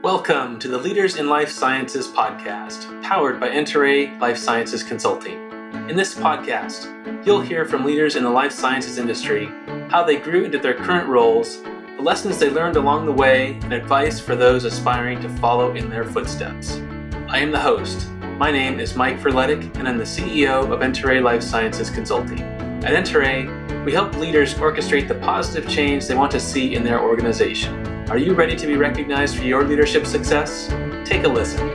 Welcome to the Leaders in Life Sciences podcast, powered by Enterey Life Sciences Consulting. In this podcast, you'll hear from leaders in the life sciences industry, how they grew into their current roles, the lessons they learned along the way, and advice for those aspiring to follow in their footsteps. I am the host. My name is Mike Verletic, and I'm the CEO of Enterey Life Sciences Consulting. At Enterey, we help leaders orchestrate the positive change they want to see in their organization. Are you ready to be recognized for your leadership success? Take a listen.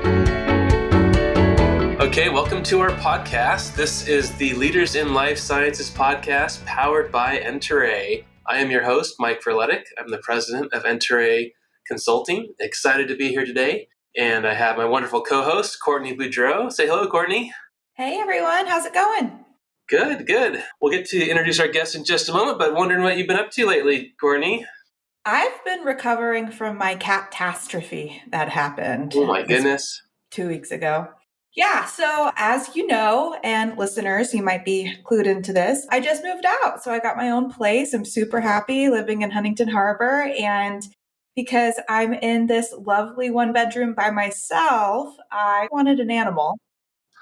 Okay, welcome to our podcast. This is the Leaders in Life Sciences podcast powered by Enterey. I am your host, Mike Verletic. I'm the president of Enterey Consulting. Excited to be here today. And I have my wonderful co-host, Courtney Boudreau. Say hello, Courtney. Hey, everyone. How's it going? Good. We'll get to introduce our guests in just a moment, but wondering what you've been up to lately, Courtney. I've been recovering from my catastrophe that happened. Oh, my goodness. 2 weeks ago. Yeah, so as you know, and listeners, you might be clued into this, I just moved out. So I got my own place. I'm super happy living in Huntington Harbor. And because I'm in this lovely one bedroom by myself, I wanted an animal.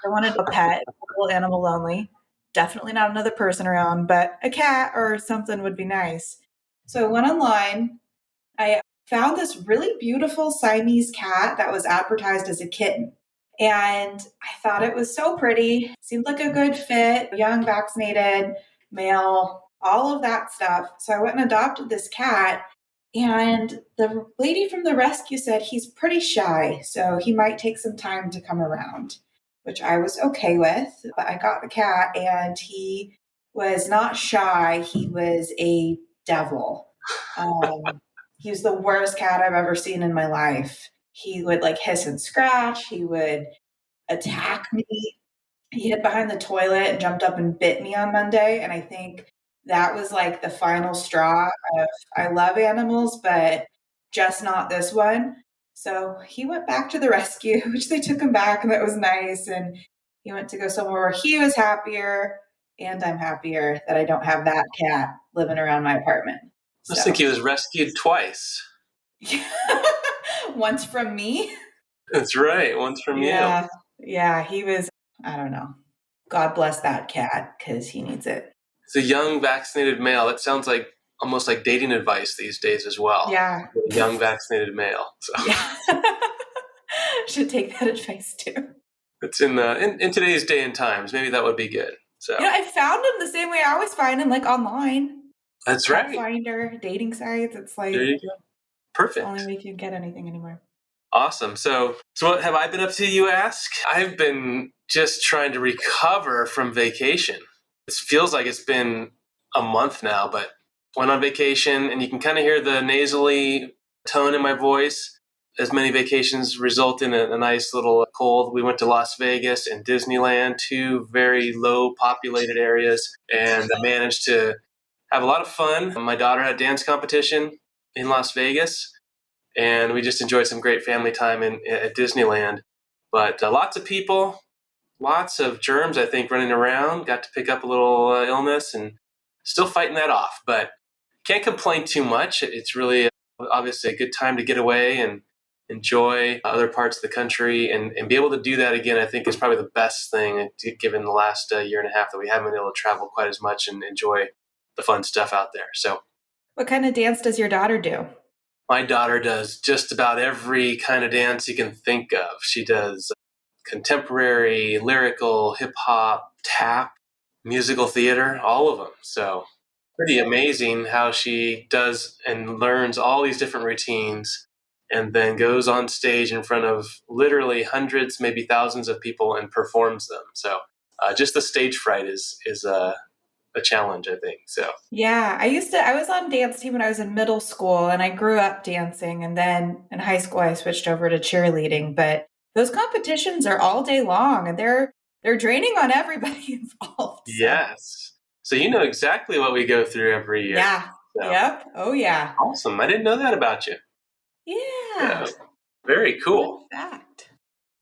I wanted a pet, a little animal only. Definitely not another person around, but a cat or something would be nice. So I went online. I found this really beautiful Siamese cat that was advertised as a kitten. And I thought it was so pretty. Seemed like a good fit, young, vaccinated, male, all of that stuff. So I went and adopted this cat. And the lady from the rescue said he's pretty shy, so he might take some time to come around, which I was okay with. But I got the cat and he was not shy. He was a devil. He was the worst cat I've ever seen in my life. He would hiss and scratch. He would attack me. He hid behind the toilet and jumped up and bit me on Monday. And I think that was the final straw of I love animals, but just not this one. So he went back to the rescue, which they took him back, and that was nice. And he went to go somewhere where he was happier, and I'm happier that I don't have that cat living around my apartment. I think he was rescued twice. Once from me. That's right. Once from you. Yeah, he was, I don't know. God bless that cat because he needs it. It's a young vaccinated male. That sounds almost like dating advice these days as well. Yeah. A young vaccinated male. So. Yeah. Should take that advice too. It's in today's day and times. Maybe that would be good. So I found him the same way I always find him, online. That's right. Finder, dating sites. It's there you go. Perfect. The only way you can get anything anymore. Awesome. So what have I been up to, you ask? I've been just trying to recover from vacation. It feels like it's been a month now, but went on vacation, and you can kind of hear the nasally tone in my voice. As many vacations result in a nice little cold. We went to Las Vegas and Disneyland, two very low populated areas, and I managed to have a lot of fun. My daughter had a dance competition in Las Vegas, and we just enjoyed some great family time at Disneyland. But lots of people, lots of germs, I think, running around. Got to pick up a little illness and still fighting that off. But can't complain too much. It's really obviously a good time to get away and enjoy other parts of the country. And be able to do that again, I think, is probably the best thing, given the last year and a half that we haven't been able to travel quite as much and enjoy the fun stuff out there. So, what kind of dance does your daughter do? My daughter does just about every kind of dance you can think of. She does contemporary, lyrical, hip-hop, tap, musical theater, all of them. So pretty amazing how she does and learns all these different routines and then goes on stage in front of literally hundreds, maybe thousands of people and performs them. So just the stage fright is a challenge, I think. So yeah, I was on dance team when I was in middle school, and I grew up dancing, and then in high school I switched over to cheerleading. But those competitions are all day long, and they're draining on everybody involved. So. Yes. So you know exactly what we go through every year. Yeah. So. Yep. Oh yeah. Awesome. I didn't know that about you. Yeah. Very cool. Fun fact.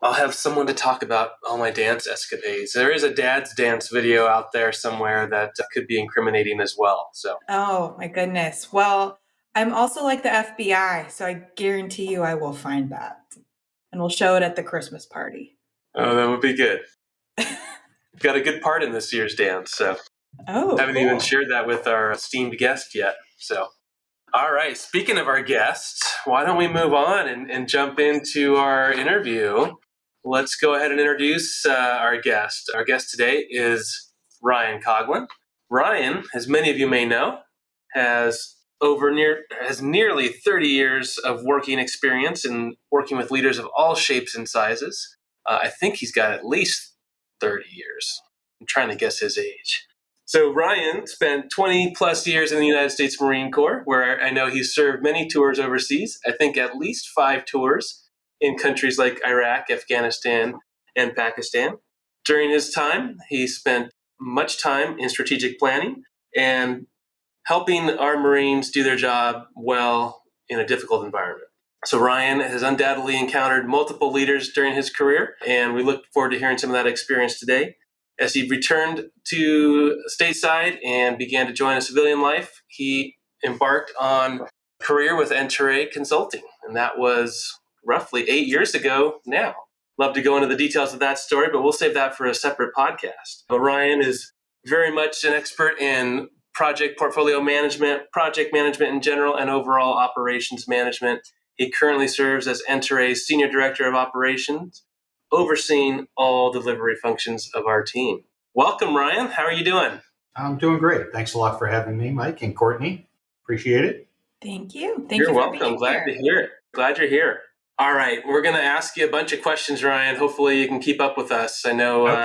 I'll have someone to talk about all my dance escapades. There is a dad's dance video out there somewhere that could be incriminating as well. So. Oh my goodness. Well, I'm also like the FBI, so I guarantee you I will find that. and we'll show it at the Christmas party. Oh, that would be good. Got a good part in this year's dance, so haven't Cool. even shared that with our esteemed guest yet. So, all right. Speaking of our guests, why don't we move on and jump into our interview? Let's go ahead and introduce our guest. Our guest today is Ryan Coughlin. Ryan, as many of you may know, has nearly 30 years of working experience in working with leaders of all shapes and sizes. I think he's got at least 30 years. I'm trying to guess his age. So Ryan spent 20 plus years in the United States Marine Corps, where I know he's served many tours overseas. I think at least 5 tours in countries like Iraq, Afghanistan, and Pakistan. During his time, he spent much time in strategic planning and helping our Marines do their job well in a difficult environment. So Ryan has undoubtedly encountered multiple leaders during his career, and we look forward to hearing some of that experience today. As he returned to stateside and began to join a civilian life, he embarked on a career with Enterey Consulting, and that was roughly 8 years ago now. Love to go into the details of that story, but we'll save that for a separate podcast. But Ryan is very much an expert in project portfolio management, project management in general, and overall operations management. He currently serves as Enterey's Senior Director of Operations, overseeing all delivery functions of our team. Welcome, Ryan. How are you doing? I'm doing great. Thanks a lot for having me, Mike and Courtney. Appreciate it. Thank you. You're welcome. Glad to hear it. Glad you're here. All right. We're going to ask you a bunch of questions, Ryan. Hopefully you can keep up with us. I know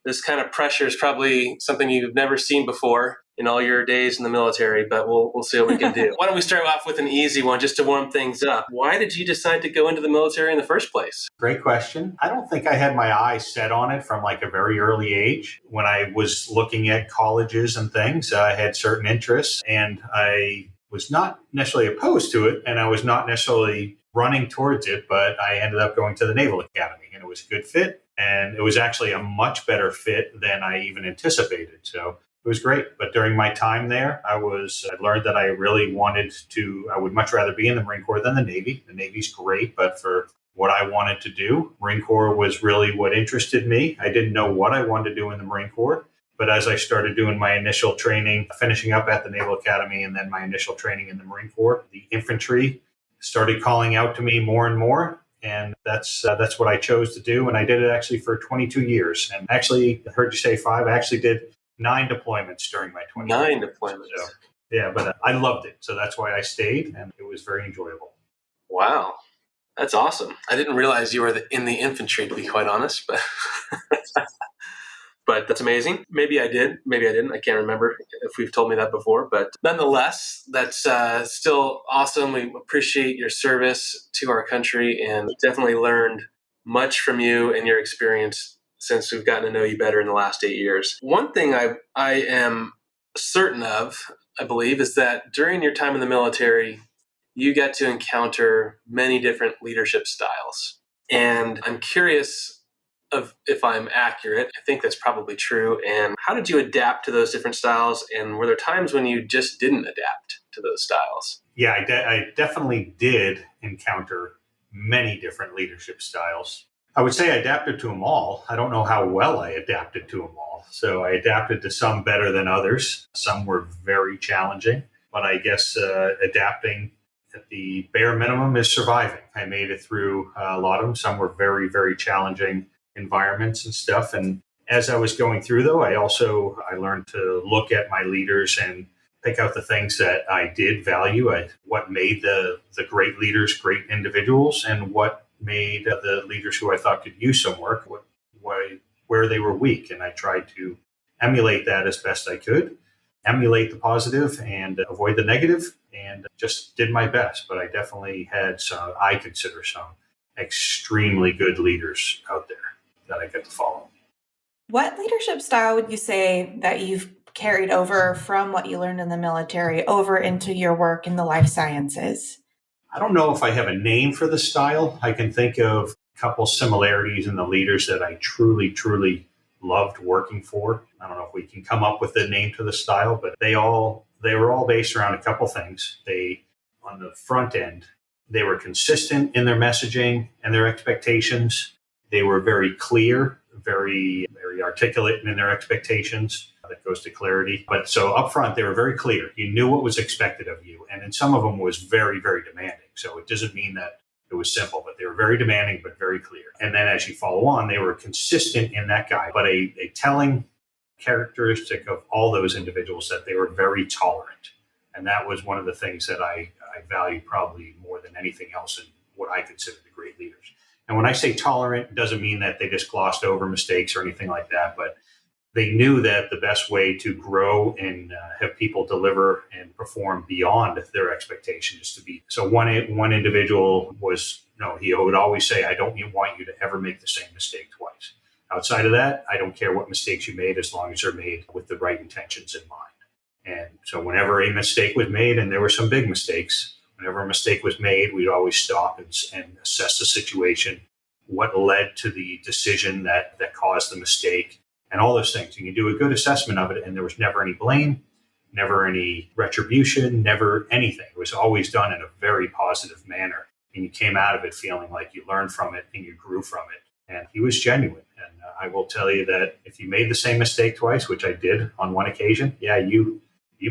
this kind of pressure is probably something you've never seen before in all your days in the military, but we'll see what we can do. Why don't we start off with an easy one just to warm things up? Why did you decide to go into the military in the first place? Great question. I don't think I had my eyes set on it from like a very early age. When I was looking at colleges and things, I had certain interests and I was not necessarily opposed to it and I was not necessarily running towards it, but I ended up going to the Naval Academy and it was a good fit. And it was actually a much better fit than I even anticipated. So it was great. But during my time there, I learned that I really I would much rather be in the Marine Corps than the Navy. The Navy's great, but for what I wanted to do, Marine Corps was really what interested me. I didn't know what I wanted to do in the Marine Corps. But as I started doing my initial training, finishing up at the Naval Academy and then my initial training in the Marine Corps, the infantry started calling out to me more and more. And that's what I chose to do. And I did it actually for 22 years. And actually, I heard you say 5. I actually did 9 deployments during my 20 years. 9 deployments. So, yeah, but I loved it. So that's why I stayed. And it was very enjoyable. Wow. That's awesome. I didn't realize you were in the infantry, to be quite honest. But but that's amazing. Maybe I did. Maybe I didn't. I can't remember if we've told me that before. But nonetheless, that's still awesome. We appreciate your service to our country and definitely learned much from you and your experience since we've gotten to know you better in the last 8 years. One thing I am certain of, I believe, is that during your time in the military, you got to encounter many different leadership styles. And I'm curious if I'm accurate. I think that's probably true. And how did you adapt to those different styles? And were there times when you just didn't adapt to those styles? Yeah, I definitely did encounter many different leadership styles. I would say I adapted to them all. I don't know how well I adapted to them all. So I adapted to some better than others. Some were very challenging, but I guess adapting at the bare minimum is surviving. I made it through a lot of them. Some were very, very challenging environments and stuff. And as I was going through, though, I learned to look at my leaders and pick out the things that I did value. What made the great leaders great individuals, and what made the leaders who I thought could use some work, where they were weak. And I tried to emulate that as best I could, emulate the positive and avoid the negative, and just did my best. But I definitely had I consider some extremely good leaders out there that I get to follow. What leadership style would you say that you've carried over from what you learned in the military over into your work in the life sciences? I don't know if I have a name for the style. I can think of a couple similarities in the leaders that I truly, truly loved working for. I don't know if we can come up with a name to the style, but they were all based around a couple things. On the front end, They were consistent in their messaging and their expectations. They were very clear, very, very articulate in their expectations. That goes to clarity. But so up front, they were very clear. You knew what was expected of you. And in some of them was very, very demanding. So it doesn't mean that it was simple, but they were very demanding, but very clear. And then as you follow on, they were consistent in that guide. But a telling characteristic of all those individuals that they were very tolerant. And that was one of the things that I value probably more than anything else in what I consider the great leaders. And when I say tolerant, it doesn't mean that they just glossed over mistakes or anything like that, but they knew that the best way to grow and have people deliver and perform beyond their expectations is to be. So one individual was, he would always say, I don't want you to ever make the same mistake twice. Outside of that, I don't care what mistakes you made as long as they're made with the right intentions in mind. And so whenever a mistake was made, and there were some big mistakes, whenever a mistake was made, we'd always stop and assess the situation, what led to the decision that caused the mistake, and all those things. And you do a good assessment of it, and there was never any blame, never any retribution, never anything. It was always done in a very positive manner. And you came out of it feeling like you learned from it and you grew from it. And he was genuine. And I will tell you that if you made the same mistake twice, which I did on one occasion, you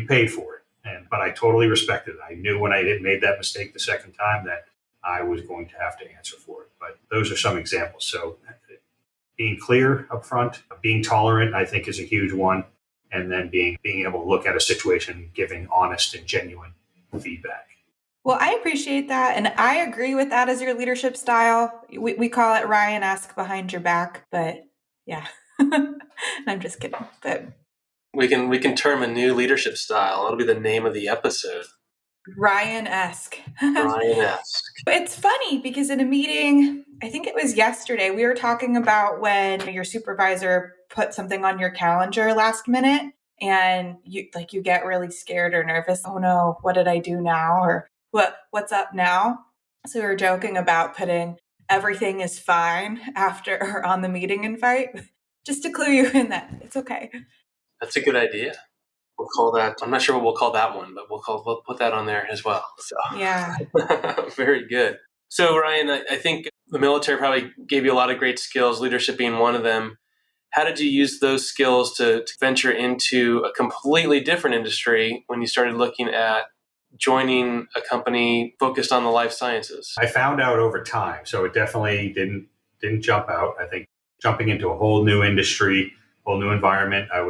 paid for it. But I totally respected it. I knew when I made that mistake the second time that I was going to have to answer for it. But those are some examples. So being clear up front, being tolerant, I think is a huge one. And then being able to look at a situation, giving honest and genuine feedback. Well, I appreciate that. And I agree with that as your leadership style. We call it Ryan-esque behind your back, but yeah, I'm just kidding. But we can term a new leadership style. That'll be the name of the episode. Ryan-esque. Ryan-esque. It's funny because in a meeting, I think it was yesterday, we were talking about when your supervisor put something on your calendar last minute and you get really scared or nervous. Oh no, what did I do now? Or what's up now? So we were joking about putting everything is fine after or on the meeting invite, just to clue you in that it's okay. That's a good idea. We'll call that, I'm not sure what we'll call that one, but we'll put that on there as well. So yeah. Very good. So Ryan, I think the military probably gave you a lot of great skills, leadership being one of them. How did you use those skills to venture into a completely different industry when you started looking at joining a company focused on the life sciences? I found out over time, so it definitely didn't jump out. I think jumping into a whole new industry, whole new environment, I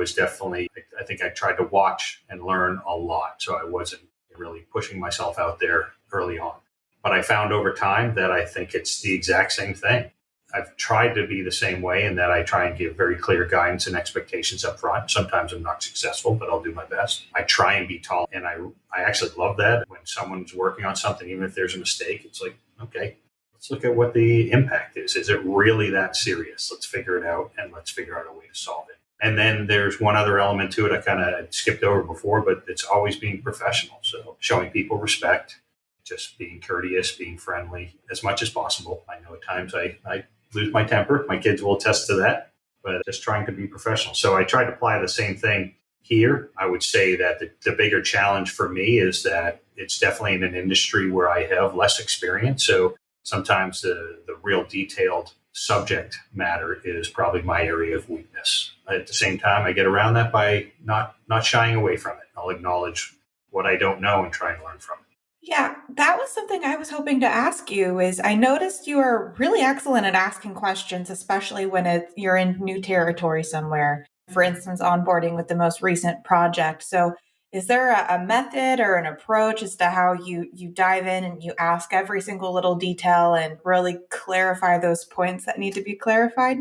think I tried to watch and learn a lot. So I wasn't really pushing myself out there early on. But I found over time that I think it's the exact same thing. I've tried to be the same way in that I try and give very clear guidance and expectations up front. Sometimes I'm not successful, but I'll do my best. I try and be tall. And I actually love that when someone's working on something, even if there's a mistake, it's like, okay, let's look at what the impact is. Is it really that serious? Let's figure it out and let's figure out a way to solve it. And then there's one other element to it I kind of skipped over before, but it's always being professional. So showing people respect, just being courteous, being friendly as much as possible. I know at times I lose my temper. My kids will attest to that, but just trying to be professional. So I try to apply the same thing here. I would say that the bigger challenge for me is that it's definitely in an industry where I have less experience. So sometimes the real detailed subject matter is probably my area of weakness. At the same time, I get around that by not shying away from it. I'll acknowledge what I don't know and try and learn from it. Yeah, that was something I was hoping to ask you is I noticed you are really excellent at asking questions, especially when you're in new territory somewhere. For instance, onboarding with the most recent project. So is there a method or an approach as to how you dive in and you ask every single little detail and really clarify those points that need to be clarified?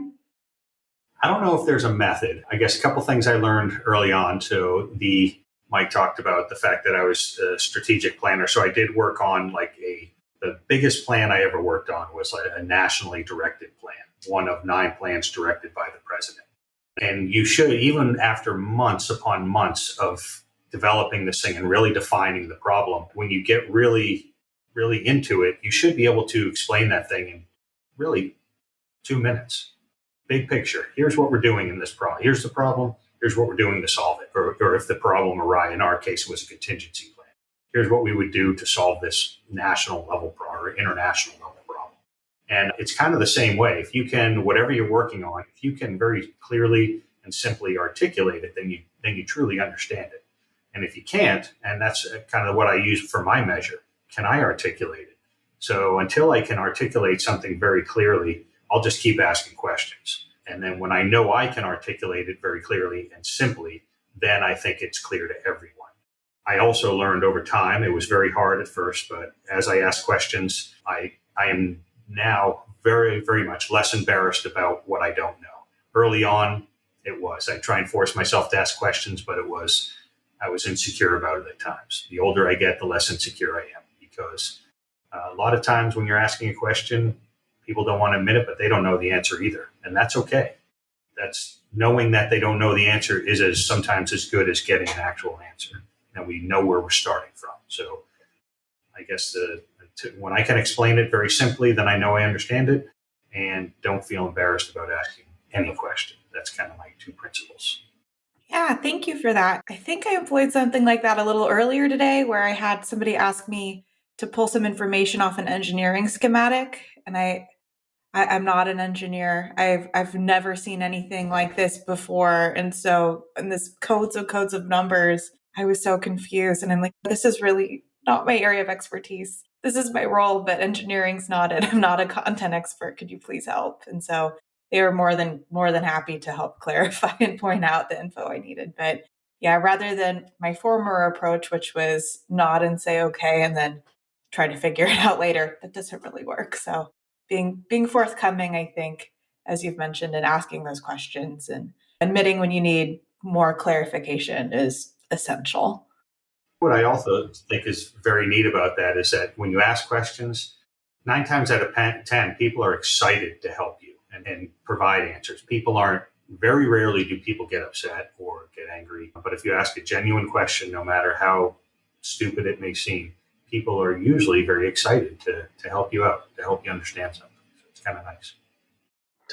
I don't know if there's a method. I guess a couple things I learned early on. So Mike talked about the fact that I was a strategic planner. So I did work on the biggest plan I ever worked on was a nationally directed plan, one of 9 plans directed by the president. And you should, even after months upon months of developing this thing and really defining the problem, when you get really, really into it, you should be able to explain that thing in really 2 minutes. Big picture. Here's what we're doing in this problem. Here's the problem. Here's what we're doing to solve it. Or if the problem arises, in our case, it was a contingency plan. here's what we would do to solve this national level problem or international level problem. And it's kind of the same way. If you can, whatever you're working on, if you can very clearly and simply articulate it, then you truly understand it. And if you can't, and that's kind of what I use for my measure, can I articulate it? So until I can articulate something very clearly, I'll just keep asking questions. And then when I know I can articulate it very clearly and simply, then I think it's clear to everyone. I also learned over time, it was very hard at first, but as I ask questions, I am now very, very much less embarrassed about what I don't know. Early on, it was. I try and force myself to ask questions, but I was insecure about it at times. The older I get, the less insecure I am, because a lot of times when you're asking a question, people don't want to admit it, but they don't know the answer either. And that's okay. That's knowing that they don't know the answer is sometimes as good as getting an actual answer. And we know where we're starting from. So I guess when I can explain it very simply, then I know I understand it and don't feel embarrassed about asking any question. That's kind of my two principles. Yeah, thank you for that. I think I employed something like that a little earlier today, where I had somebody ask me to pull some information off an engineering schematic. And I'm not an engineer. I've never seen anything like this before. And so in this codes of numbers, I was so confused. And I'm like, this is really not my area of expertise. This is my role, but engineering's not it. I'm not a content expert. Could you please help? And so they were more than happy to help clarify and point out the info I needed. But yeah, rather than my former approach, which was nod and say okay, and then try to figure it out later, that doesn't really work. So being forthcoming, I think, as you've mentioned, and asking those questions and admitting when you need more clarification is essential. What I also think is very neat about that is that when you ask questions, 9 times out of 10, people are excited to help you and provide answers. Very rarely do people get upset or get angry. But if you ask a genuine question, no matter how stupid it may seem, people are usually very excited to help you out, to help you understand something. So it's kind of nice.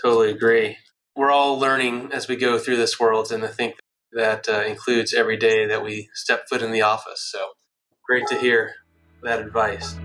Totally agree. We're all learning as we go through this world, and I think that includes every day that we step foot in the office. So great to hear that advice.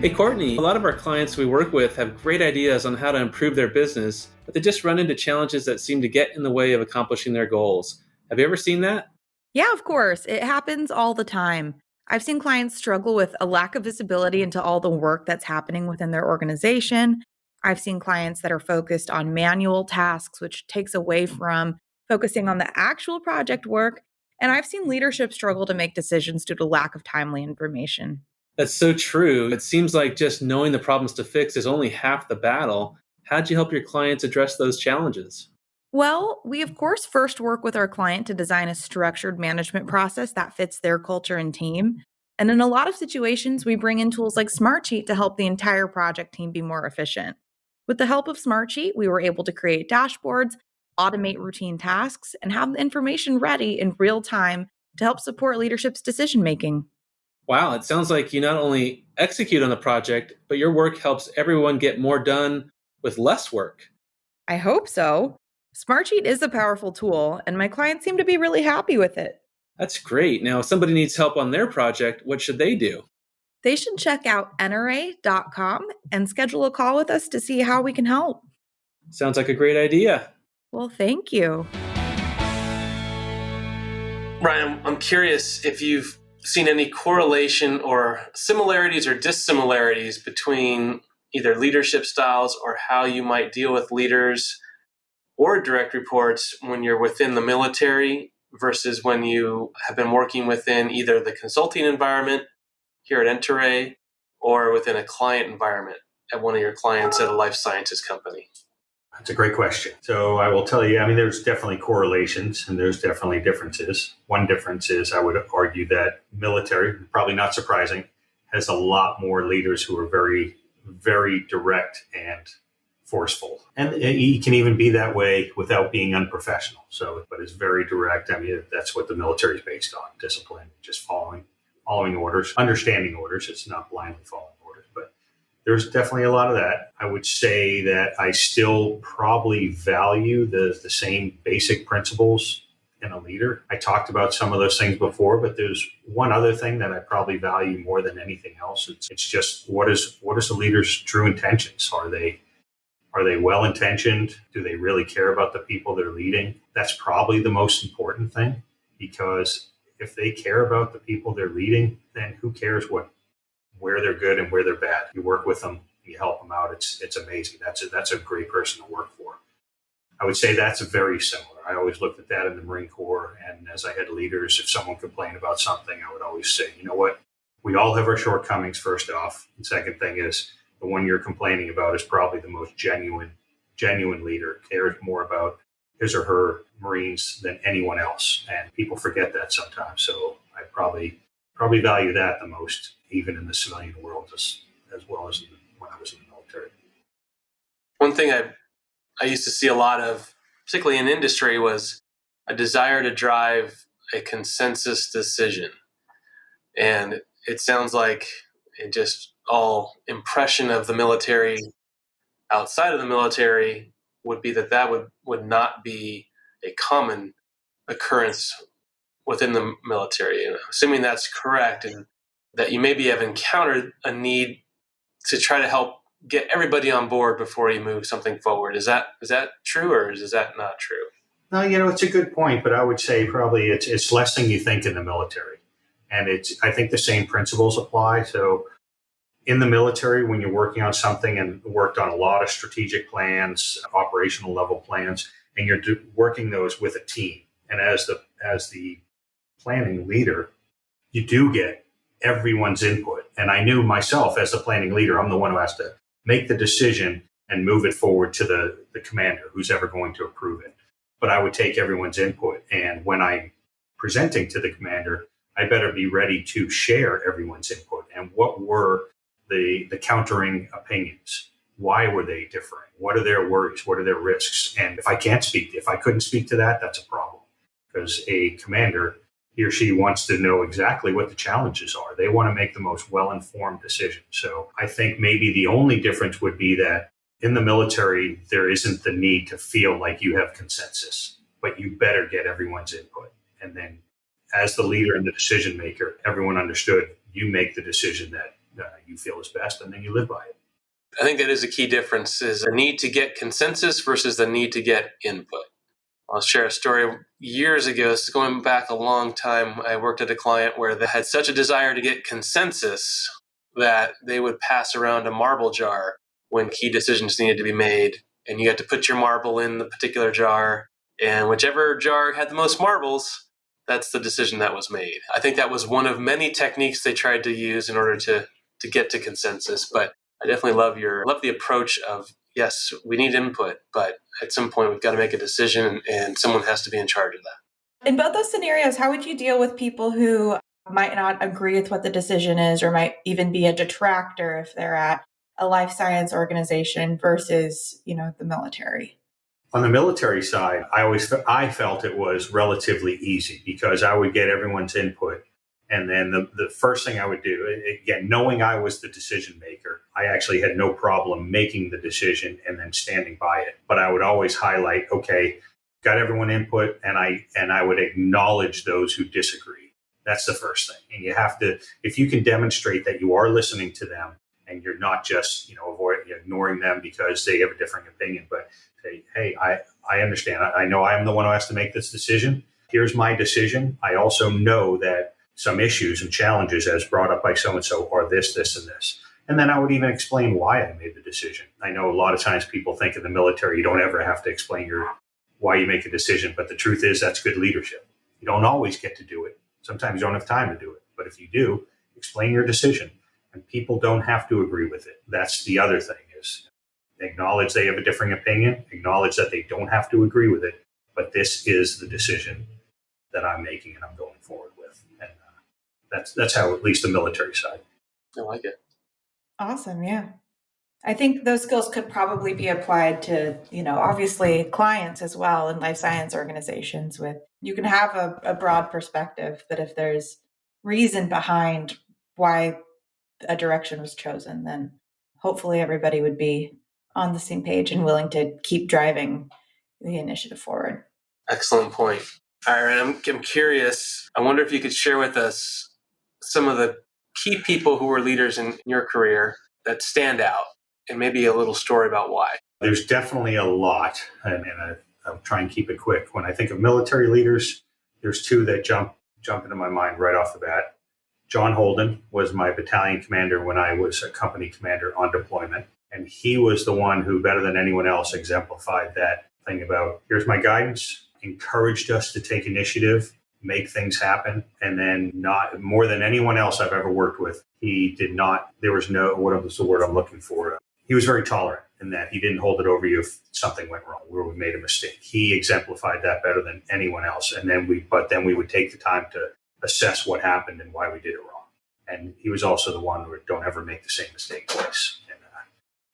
Hey, Courtney, a lot of our clients we work with have great ideas on how to improve their business, but they just run into challenges that seem to get in the way of accomplishing their goals. Have you ever seen that? Yeah, of course. It happens all the time. I've seen clients struggle with a lack of visibility into all the work that's happening within their organization. I've seen clients that are focused on manual tasks, which takes away from focusing on the actual project work. And I've seen leadership struggle to make decisions due to lack of timely information. That's so true. It seems like just knowing the problems to fix is only half the battle. How'd you help your clients address those challenges? Well, we of course first work with our client to design a structured management process that fits their culture and team. And in a lot of situations, we bring in tools like Smartsheet to help the entire project team be more efficient. With the help of Smartsheet, we were able to create dashboards, automate routine tasks, and have the information ready in real time to help support leadership's decision making. Wow, it sounds like you not only execute on the project, but your work helps everyone get more done with less work. I hope so. Smartsheet is a powerful tool, and my clients seem to be really happy with it. That's great. Now, if somebody needs help on their project, what should they do? They should check out Enterey.com and schedule a call with us to see how we can help. Sounds like a great idea. Well, thank you. Ryan, I'm curious if you've seen any correlation or similarities or dissimilarities between either leadership styles or how you might deal with leaders or direct reports when you're within the military versus when you have been working within either the consulting environment here at Enterey or within a client environment at one of your clients at a life sciences company? That's a great question. So I will tell you, there's definitely correlations and there's definitely differences. One difference is I would argue that military, probably not surprising, has a lot more leaders who are very, very direct and forceful. And you can even be that way without being unprofessional. But it's very direct. That's what the military is based on: discipline, just following orders, understanding orders. It's not blindly following orders, but there's definitely a lot of that. I would say that I still probably value the same basic principles in a leader. I talked about some of those things before, but there's one other thing that I probably value more than anything else. It's just what is the leader's true intentions? Are they well intentioned? Do they really care about the people they're leading? That's probably the most important thing, because if they care about the people they're leading, then who cares where they're good and where they're bad? You work with them, you help them out. It's amazing. That's a great person to work for. I would say that's very similar. I always looked at that in the Marine Corps, and as I had leaders, if someone complained about something, I would always say, you know what? We all have our shortcomings, first off. And second thing is, the one you're complaining about is probably the most genuine leader, cares more about his or her Marines than anyone else. And people forget that sometimes. So I probably value that the most, even in the civilian world, as well as when I was in the military. One thing I used to see a lot of, particularly in industry, was a desire to drive a consensus decision. And it sounds like it just all impression of the military outside of the military would be that would not be a common occurrence within the military. And assuming that's correct, and that you maybe have encountered a need to try to help get everybody on board before you move something forward. Is that true, or is that not true? No, it's a good point, but I would say probably it's less than you think in the military. And I think the same principles apply. So in the military, when you're working on something and worked on a lot of strategic plans, operational level plans, and you're working those with a team, and as the planning leader, you do get everyone's input. And I knew myself as the planning leader, I'm the one who has to make the decision and move it forward to the commander, who's ever going to approve it. But I would take everyone's input. And when I'm presenting to the commander, I better be ready to share everyone's input. And what were the countering opinions? Why were they differing? What are their worries? What are their risks? And if I couldn't speak to that, that's a problem. Because a commander, he or she wants to know exactly what the challenges are. They want to make the most well-informed decision. So I think maybe the only difference would be that in the military, there isn't the need to feel like you have consensus, but you better get everyone's input. And then as the leader and the decision maker, everyone understood you make the decision that you feel is best, and then you live by it. I think that is a key difference, is the need to get consensus versus the need to get input. I'll share a story. Years ago, this is going back a long time, I worked at a client where they had such a desire to get consensus that they would pass around a marble jar when key decisions needed to be made. And you had to put your marble in the particular jar. And whichever jar had the most marbles, that's the decision that was made. I think that was one of many techniques they tried to use in order to get to consensus. But I definitely love the approach of, yes, we need input, but at some point we've got to make a decision, and someone has to be in charge of that. In both those scenarios, how would you deal with people who might not agree with what the decision is, or might even be a detractor if they're at a life science organization versus, the military? On the military side, I felt it was relatively easy because I would get everyone's input. And then the first thing I would do, again, knowing I was the decision maker, I actually had no problem making the decision and then standing by it. But I would always highlight, okay, got everyone input, and I would acknowledge those who disagree. That's the first thing. And you have to, if you can demonstrate that you are listening to them and you're not just, ignoring them because they have a different opinion, but say, hey, I understand. I know I'm the one who has to make this decision. Here's my decision. I also know that some issues and challenges as brought up by so-and-so are this, this, and this. And then I would even explain why I made the decision. I know a lot of times people think in the military, you don't ever have to explain why you make a decision. But the truth is that's good leadership. You don't always get to do it. Sometimes you don't have time to do it. But if you do, explain your decision. And people don't have to agree with it. That's the other thing, is acknowledge they have a differing opinion, acknowledge that they don't have to agree with it. But this is the decision that I'm making and I'm going forward with. And that's how, at least the military side. I like it. Awesome. Yeah. I think those skills could probably be applied to, obviously clients as well in life science organizations. You can have a broad perspective, but if there's reason behind why a direction was chosen, then hopefully everybody would be on the same page and willing to keep driving the initiative forward. Excellent point. All right, I'm curious. I wonder if you could share with us some of the key people who were leaders in your career that stand out, and maybe a little story about why. There's definitely a lot, and I'll try and keep it quick. When I think of military leaders, there's two that jump into my mind right off the bat. John Holden was my battalion commander when I was a company commander on deployment. And he was the one who, better than anyone else, exemplified that thing about, here's my guidance, encouraged us to take initiative, make things happen. And then, not more than anyone else I've ever worked with, he did not, there was no, what was the word I'm looking for? He was very tolerant in that he didn't hold it over you if something went wrong, where we made a mistake. He exemplified that better than anyone else. And then we would take the time to assess what happened and why we did it wrong. And he was also the one who don't ever make the same mistake twice. And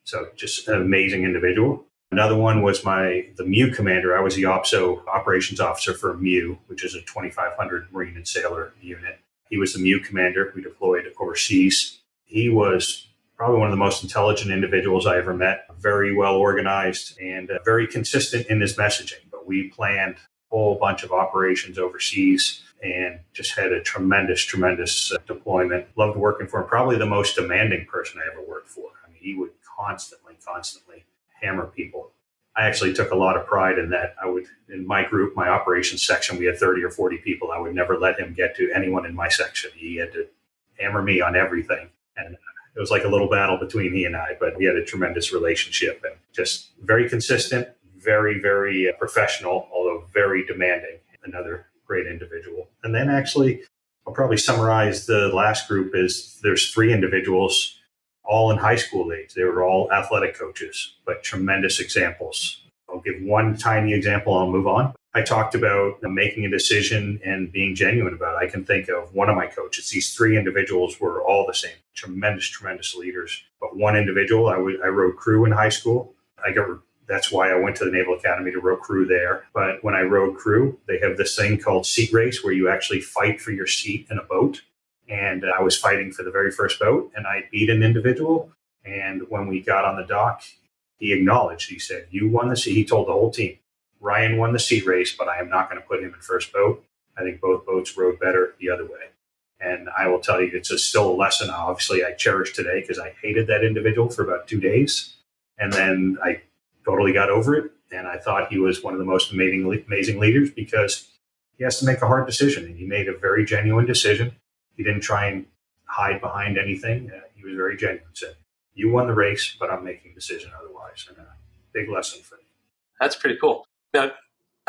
so just an amazing individual. Another one was the MEU commander. I was the operations officer for MEU, which is a 2,500 Marine and Sailor unit. He was the MEU commander. We deployed overseas. He was probably one of the most intelligent individuals I ever met, very well organized and very consistent in his messaging. But we planned a whole bunch of operations overseas and just had a tremendous deployment. Loved working for him. Probably the most demanding person I ever worked for. I mean, he would constantly hammer people. I actually took a lot of pride in that. In my group, my operations section, we had 30 or 40 people. I would never let him get to anyone in my section. He had to hammer me on everything. And it was like a little battle between he and I, but we had a tremendous relationship and just very consistent, very, very professional, although very demanding. Another great individual. And then actually, I'll probably summarize the last group is there's three individuals all in high school age. They were all athletic coaches, but tremendous examples. I'll give one tiny example. I'll move on. I talked about making a decision and being genuine about it. I can think of one of my coaches. These three individuals were all the same, tremendous leaders. But one individual, I rode crew in high school. That's why I went to the Naval Academy to row crew there. But when I rode crew, they have this thing called seat race where you actually fight for your seat in a boat. And I was fighting for the very first boat, and I beat an individual. And when we got on the dock, he acknowledged, he said, you won the seat. He told the whole team, Ryan won the seat race, but I am not going to put him in first boat. I think both boats rode better the other way. And I will tell you, it's still a lesson, obviously, I cherish today because I hated that individual for about 2 days. And then I totally got over it. And I thought he was one of the most amazing leaders because he has to make a hard decision. And he made a very genuine decision. He didn't try and hide behind anything. He was very genuine. Said, you won the race, but I'm making a decision otherwise. And a big lesson for me. That's pretty cool. Now,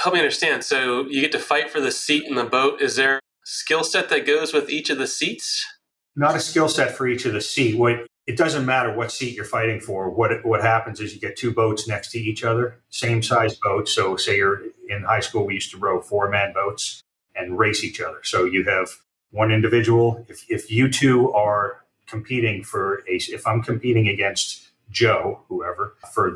help me understand. So you get to fight for the seat in the boat. Is there a skill set that goes with each of the seats? Not a skill set for each of the seat. It doesn't matter what seat you're fighting for. What happens is you get two boats next to each other, same size boats. So say you're in high school, we used to row 4-man boats and race each other. So you have one individual. If you two are competing if I'm competing against Joe, whoever, for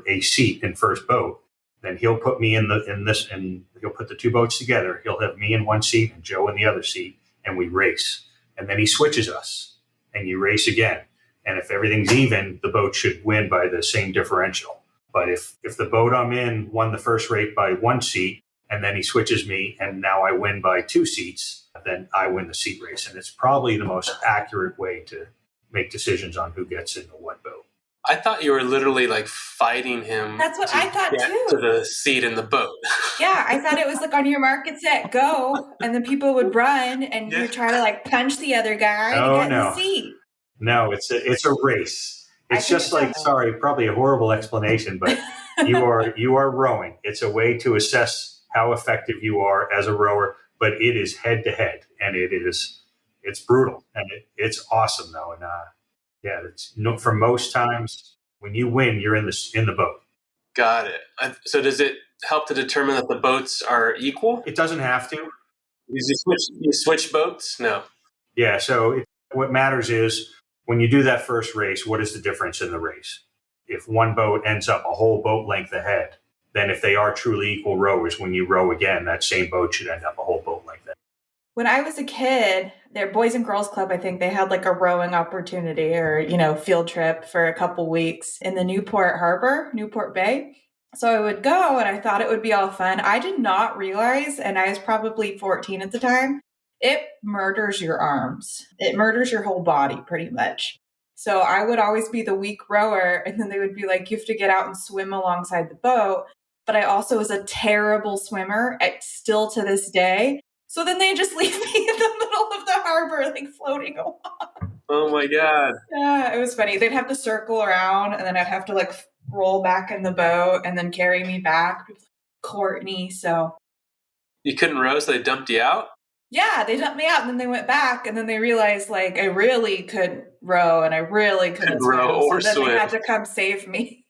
a seat in first boat, then he'll put me in this, and he'll put the two boats together. He'll have me in one seat and Joe in the other seat, and we race. And then he switches us, and you race again. And if everything's even, the boat should win by the same differential. But if the boat I'm in won the first race by 1 seat, and then he switches me, and now I win by 2 seats, then I win the seat race. And it's probably the most accurate way to make decisions on who gets into what boat. I thought you were literally like fighting him. That's what I thought too. To the seat in the boat. Yeah, I thought it was like on your mark, get set, go, and then people would run, and you try to like punch the other guy to get in the seat. No, it's a race. It's just like, sorry, probably a horrible explanation, but you are rowing. It's a way to assess how effective you are as a rower, but it is head to head, and it's brutal, and it's awesome though. And for most times when you win, you're in the boat. Got it. So does it help to determine that the boats are equal? It doesn't have to. You switch boats? No. Yeah. So what matters is when you do that first race, what is the difference in the race? If one boat ends up a whole boat length ahead, then if they are truly equal rowers, when you row again, that same boat should end up a whole boat length ahead. When I was a kid, their Boys and Girls Club, I think they had like a rowing opportunity or, field trip for a couple weeks in the Newport Bay. So I would go and I thought it would be all fun. I did not realize, and I was probably 14 at the time, it murders your arms. It murders your whole body pretty much. So I would always be the weak rower, and then they would be like, you have to get out and swim alongside the boat. But I also was a terrible swimmer, still to this day. So then they just leave me in the middle of the harbor, like floating along. Oh my God. Yeah, it was funny. They'd have to circle around, and then I'd have to like roll back in the boat and then carry me back. Courtney, so. You couldn't row, so they dumped you out? Yeah, they dumped me out, and then they went back, and then they realized like I really couldn't row and I really couldn't swim. Row or so then swim. they had to come save me.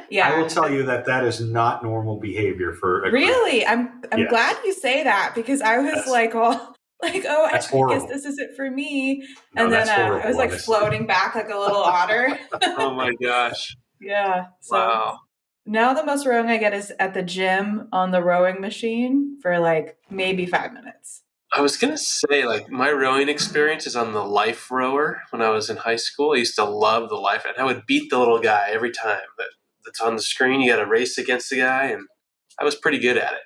Yeah. I will tell you that is not normal behavior for a Really? I'm Yes. glad you say that, because I was That's- like, oh, I That's guess horrible. this isn't for me. No, And then that's horrible, I was like honestly. floating back like a little otter. Oh my gosh. Yeah. So Wow. now the most rowing I get is at the gym on the rowing machine for like maybe 5 minutes. I was going to say, like, my rowing experience is on the life rower when I was in high school. I used to love the life, and I would beat the little guy every time that's on the screen. You got to race against the guy, and I was pretty good at it.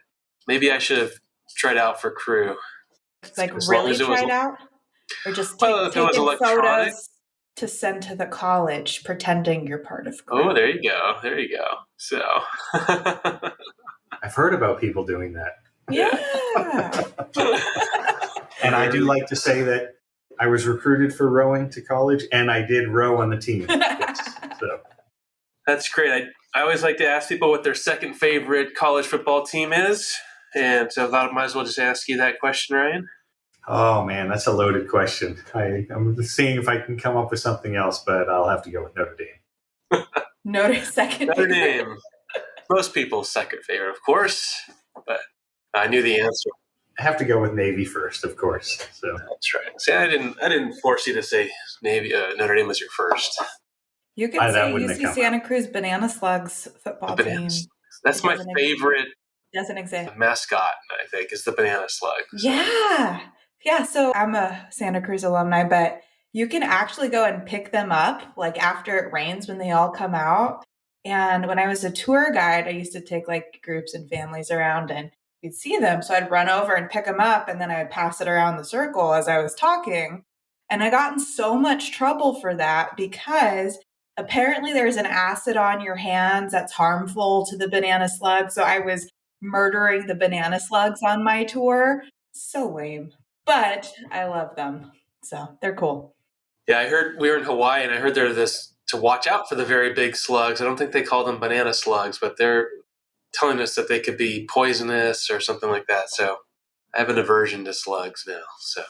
Maybe I should have tried out for crew. Like As long really as it was- tried out? Or just Well, if it was taking electronic. photos to send to the college pretending you're part of crew. Oh, there you go. There you go. So, I've heard about people doing that. Yeah. And I do like to say that I was recruited for rowing to college, and I did row on the team. Yes. So that's great. I always like to ask people what their second favorite college football team is. And so I thought I might as well just ask you that question, Ryan. Oh man, that's a loaded question. I'm seeing if I can come up with something else, but I'll have to go with Notre Dame. Second Notre favorite. Dame. Most people's second favorite, of course, but I knew the answer. I have to go with Navy first, of course. So That's right. See, I didn't force you to say Navy. Notre Dame was your first. You could that say wouldn't have UC come Santa Cruz Banana Slugs football The team. bananas. That's It my doesn't exist. favorite Doesn't exist. mascot, I think, is the banana slug. Yeah. Yeah. So I'm a Santa Cruz alumni, but you can actually go and pick them up like after it rains when they all come out. And when I was a tour guide, I used to take like groups and families around, and you'd see them. So I'd run over and pick them up, and then I would pass it around the circle as I was talking. And I got in so much trouble for that because apparently there's an acid on your hands that's harmful to the banana slug. So I was murdering the banana slugs on my tour. So lame. But I love them. So they're cool. Yeah, I heard we were in Hawaii, and I heard there's this to watch out for the very big slugs. I don't think they call them banana slugs, but they're telling us that they could be poisonous or something like that. So I have an aversion to slugs now. So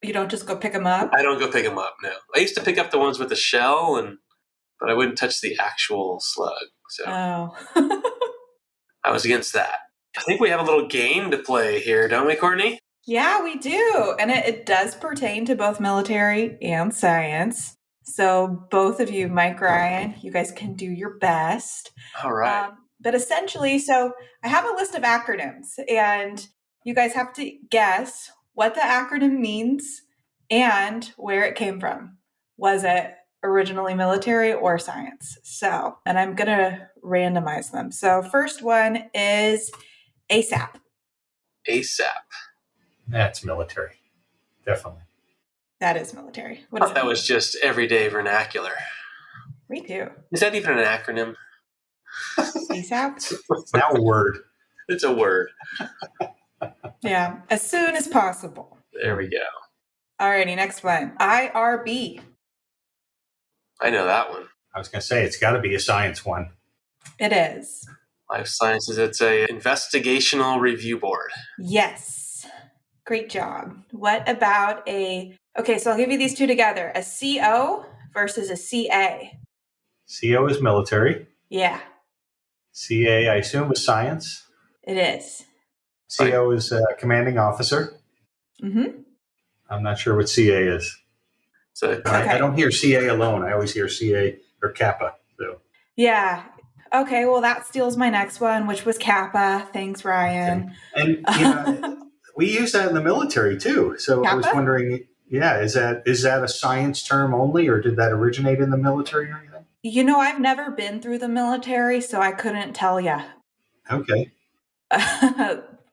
You don't just go pick them up? I don't go pick them up. No, I used to pick up the ones with the shell, but I wouldn't touch the actual slug. So Oh. I was against that. I think we have a little game to play here, don't we, Courtney? Yeah, we do. And it does pertain to both military and science. So both of you, Mike, Ryan, you guys can do your best. All right. But essentially, so I have a list of acronyms, and you guys have to guess what the acronym means and where it came from. Was it originally military or science? So, and I'm going to randomize them. So first one is ASAP. ASAP. that's military, definitely. That is military. I What is thought that it? was just everyday vernacular. Me too. Is that even an acronym? ASAP? It's now a word. It's a word. Yeah. As soon as possible. There we go. Alrighty, next one. IRB. I know that one. I was going to say it's got to be a science one. It is. Life Sciences, it's a investigational review board. Yes. Great job. What about okay, so I'll give you these two together. A CO versus a CA. CO is military. Yeah, CA, I assume, is science. it is. CO is commanding officer. Mm-hmm. I'm not sure what CA is. So Okay. I don't hear CA alone. I always hear CA or Kappa. So Yeah. Okay, well, that steals my next one, which was Kappa. Thanks, Ryan. And we use that in the military too. So I was Kappa? wondering, is that a science term only, or did that originate in the military or anything? I've never been through the military, so I couldn't tell you. Okay.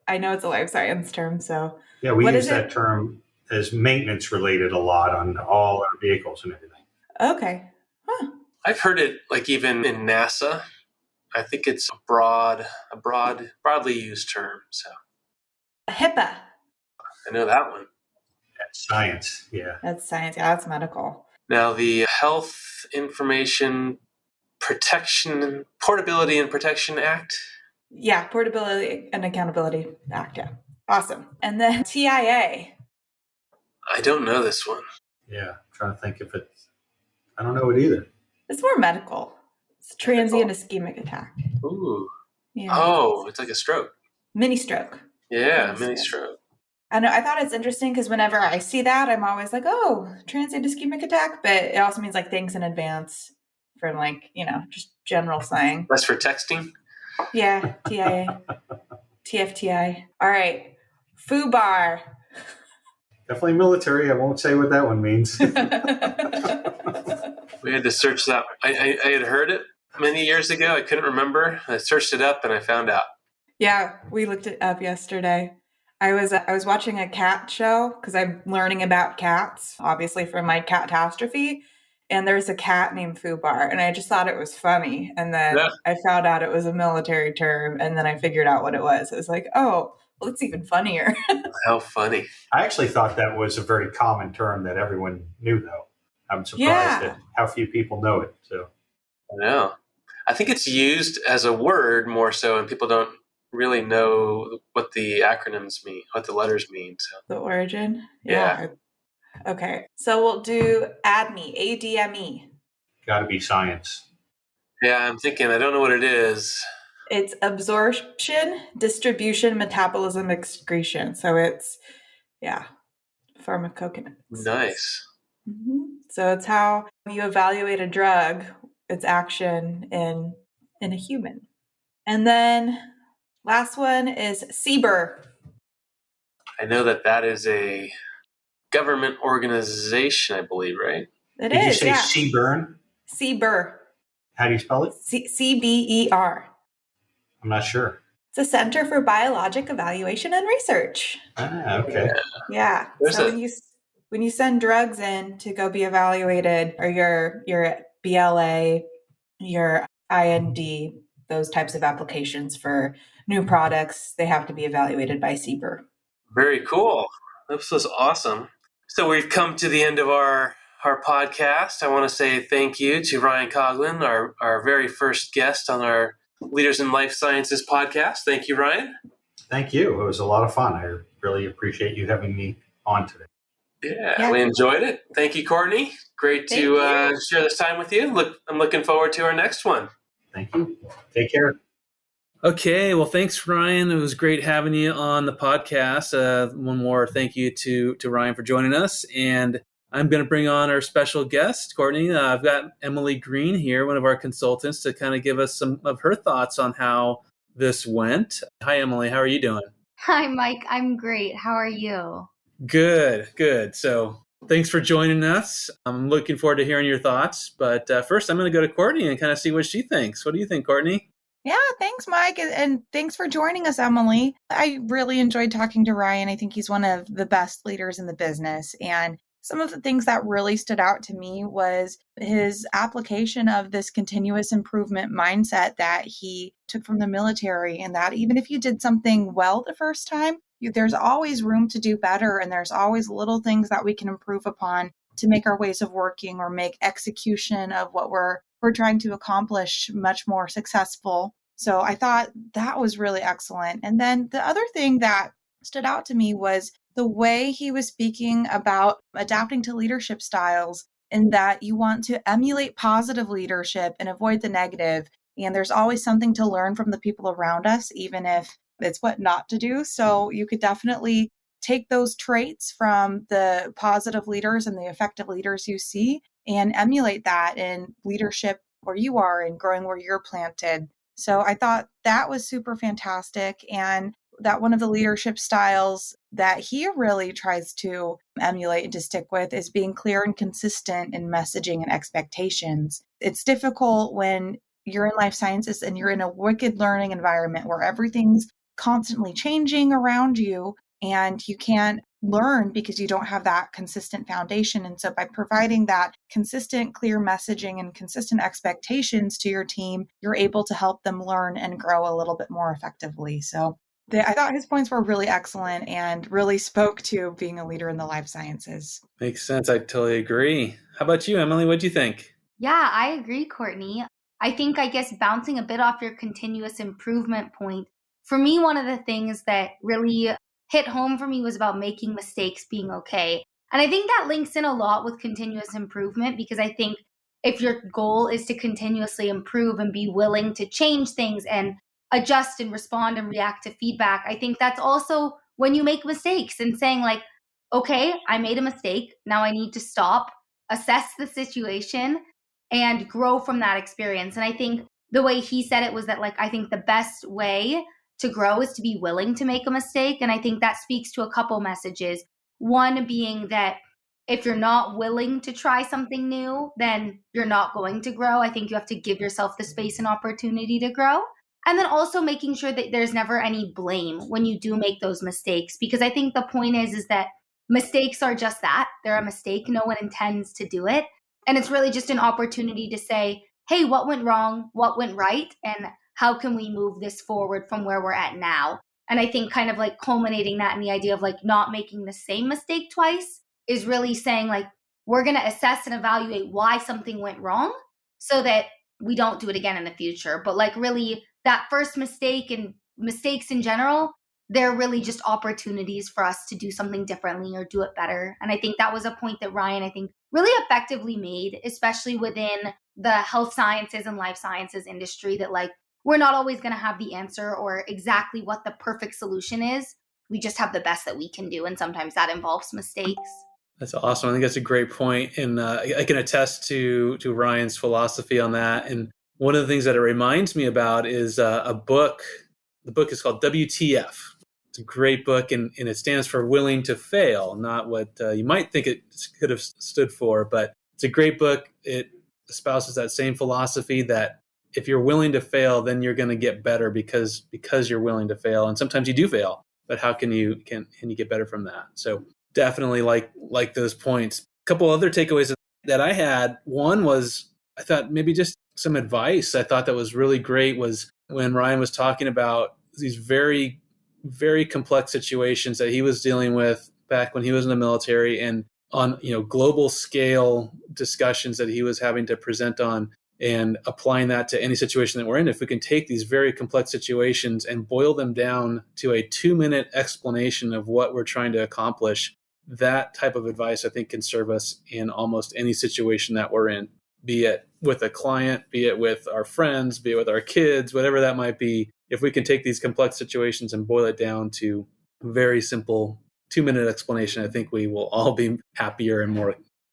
I I know it's a life science term. So Yeah, we what use is that it? term as maintenance related a lot on all our vehicles and everything. Okay. Huh. I've heard it like even in NASA. I think it's broadly used term. So HIPAA. I know that one. That's science. Yeah. That's science. Yeah, that's medical. Now the Health Information Portability and Protection Act. Yeah, Portability and Accountability Act. Yeah. Awesome. And then TIA. I don't know this one. Yeah. I'm trying to think if it's, I don't know it either. It's more medical. It's transient ischemic attack. Ooh. Yeah. Oh, it's like a stroke. Mini stroke. Yeah, mini stroke. I know. I thought it's interesting because whenever I see that, I'm always like, oh, transient ischemic attack. But it also means like thanks in advance for like, just general slang. That's for texting? Yeah. TIA. TFTI. All right. FUBAR. Definitely military. I won't say what that one means. We had to search that. I had heard it many years ago. I couldn't remember. I searched it up and I found out. Yeah, we looked it up yesterday. I was watching a cat show because I'm learning about cats, obviously from my catastrophe. And there's a cat named FUBAR, and I just thought it was funny. And then I found out it was a military term, and then I figured out what it was. It was like, oh, well, it's even funnier. How funny. I actually thought that was a very common term that everyone knew, though. I'm surprised at how few people know it. So I know. I think it's used as a word more so, and people don't really know what the acronyms mean, what the letters mean. So The origin? Yeah. Okay. So we'll do ADME, ADME. got to be science. Yeah, I'm thinking, I don't know what it is. It's absorption, distribution, metabolism, excretion. So it's, pharmacokinetics. Nice. Mm-hmm. So it's how you evaluate a drug, its action in a human. And then last one is CBER. I know that is a government organization, I believe, right? Did you say CBER? CBER. How do you spell it? CBER. I'm not sure. It's a Center for Biologic Evaluation and Research. Okay. Yeah. So when you send drugs in to go be evaluated, or your BLA, your IND, those types of applications for new products, they have to be evaluated by CBER. Very cool. This was awesome. So we've come to the end of our podcast. I want to say thank you to Ryan Coughlin, our very first guest on our Leaders in Life Sciences podcast. Thank you, Ryan. Thank you. It was a lot of fun. I really appreciate you having me on today. Yeah, we enjoyed it. Thank you, Courtney. Great to share this time with you. I'm looking forward to our next one. Thank you. Take care. Okay, well, thanks, Ryan. It was great having you on the podcast. One more thank you to Ryan for joining us. And I'm going to bring on our special guest, Courtney. I've got Emily Green here, one of our consultants, to kind of give us some of her thoughts on how this went. Hi, Emily. How are you doing? Hi, Mike. I'm great. How are you? Good. So thanks for joining us. I'm looking forward to hearing your thoughts. But first, I'm going to go to Courtney and kind of see what she thinks. What do you think, Courtney? Yeah, thanks, Mike. And thanks for joining us, Emily. I really enjoyed talking to Ryan. I think he's one of the best leaders in the business. And some of the things that really stood out to me was his application of this continuous improvement mindset that he took from the military, and that even if you did something well the first time, there's always room to do better. And there's always little things that we can improve upon to make our ways of working or make execution of what we're trying to accomplish much more successful. So I thought that was really excellent. And then the other thing that stood out to me was the way he was speaking about adapting to leadership styles, and that you want to emulate positive leadership and avoid the negative. And there's always something to learn from the people around us, even if it's what not to do. So you could definitely take those traits from the positive leaders and the effective leaders you see and emulate that in leadership where you are and growing where you're planted. So I thought that was super fantastic. And that one of the leadership styles that he really tries to emulate and to stick with is being clear and consistent in messaging and expectations. It's difficult when you're in life sciences and you're in a wicked learning environment where everything's constantly changing around you and you can't learn because you don't have that consistent foundation. And so by providing that consistent, clear messaging and consistent expectations to your team, you're able to help them learn and grow a little bit more effectively. So I thought his points were really excellent and really spoke to being a leader in the life sciences. Makes sense. I totally agree. How about you, Emily? What do you think? Yeah, I agree, Courtney. I guess bouncing a bit off your continuous improvement point, for me, one of the things that really hit home for me was about making mistakes being okay. And I think that links in a lot with continuous improvement, because I think if your goal is to continuously improve and be willing to change things and adjust and respond and react to feedback, I think that's also when you make mistakes and saying like, okay, I made a mistake. Now I need to stop, assess the situation, and grow from that experience. And I think the way he said it was that, like, I think the best way to grow is to be willing to make a mistake. And I think that speaks to a couple messages. One being that if you're not willing to try something new, then you're not going to grow. I think you have to give yourself the space and opportunity to grow. And then also making sure that there's never any blame when you do make those mistakes. Because I think the point is that mistakes are just that. They're a mistake. No one intends to do it. And it's really just an opportunity to say, hey, what went wrong? What went right? And how can we move this forward from where we're at now? And I think kind of like culminating that in the idea of like not making the same mistake twice is really saying like, we're going to assess and evaluate why something went wrong so that we don't do it again in the future. But like really that first mistake and mistakes in general, they're really just opportunities for us to do something differently or do it better. And I think that was a point that Ryan, I think, really effectively made, especially within the health sciences and life sciences industry, that like, we're not always going to have the answer or exactly what the perfect solution is. We just have the best that we can do. And sometimes that involves mistakes. That's awesome. I think that's a great point. And I can attest to Ryan's philosophy on that. And one of the things that it reminds me about is a book. The book is called WTF. It's a great book, and it stands for willing to fail, not what you might think it could have stood for. But it's a great book. It espouses that same philosophy that if you're willing to fail, then you're going to get better because you're willing to fail. And sometimes you do fail, but how can you get better from that? So definitely like those points. A couple other takeaways that I had. One was I thought maybe just some advice I thought that was really great was when Ryan was talking about these very, very complex situations that he was dealing with back when he was in the military and on global scale discussions that he was having to present on, and applying that to any situation that we're in. If we can take these very complex situations and boil them down to a 2-minute explanation of what we're trying to accomplish, that type of advice I think can serve us in almost any situation that we're in, be it with a client, be it with our friends, be it with our kids, whatever that might be. If we can take these complex situations and boil it down to a very simple 2-minute explanation, I think we will all be happier and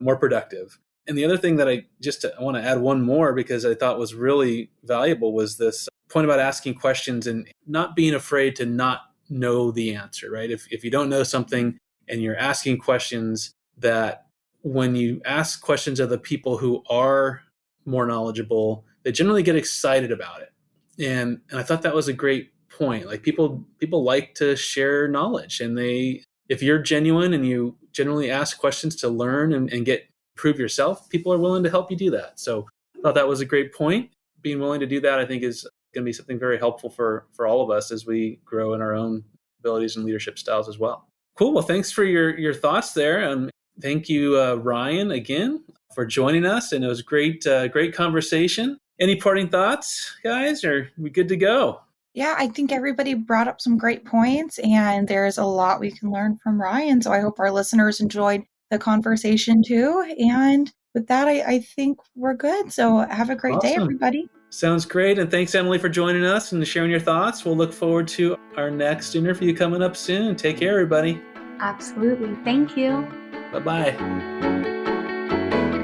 more productive. And the other thing that I want to add one more because I thought was really valuable was this point about asking questions and not being afraid to not know the answer, right? If you don't know something and you're asking questions, that when you ask questions of the people who are more knowledgeable, they generally get excited about it. And I thought that was a great point. Like people like to share knowledge, and if you're genuine and you generally ask questions to learn and improve yourself, people are willing to help you do that. So I thought that was a great point. Being willing to do that, I think, is going to be something very helpful for all of us as we grow in our own abilities and leadership styles as well. Cool. Well, thanks for your thoughts there. Thank you, Ryan, again, for joining us. And it was great conversation. Any parting thoughts, guys? Are we good to go? Yeah, I think everybody brought up some great points, and there's a lot we can learn from Ryan. So I hope our listeners enjoyed the conversation too. And with that, I think we're good. So have a great day, everybody. Sounds great. And thanks, Emily, for joining us and sharing your thoughts. We'll look forward to our next interview coming up soon. Take care, everybody. Absolutely. Thank you. Bye-bye.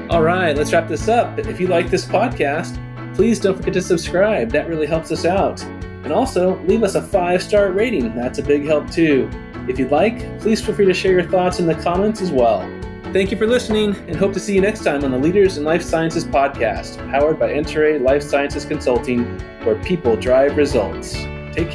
All right, let's wrap this up. If you like this podcast, please don't forget to subscribe. That really helps us out. And also, leave us a 5-star rating. That's a big help too. If you'd like, please feel free to share your thoughts in the comments as well. Thank you for listening, and hope to see you next time on the Leaders in Life Sciences podcast, powered by Enterey Life Sciences Consulting, where people drive results. Take care.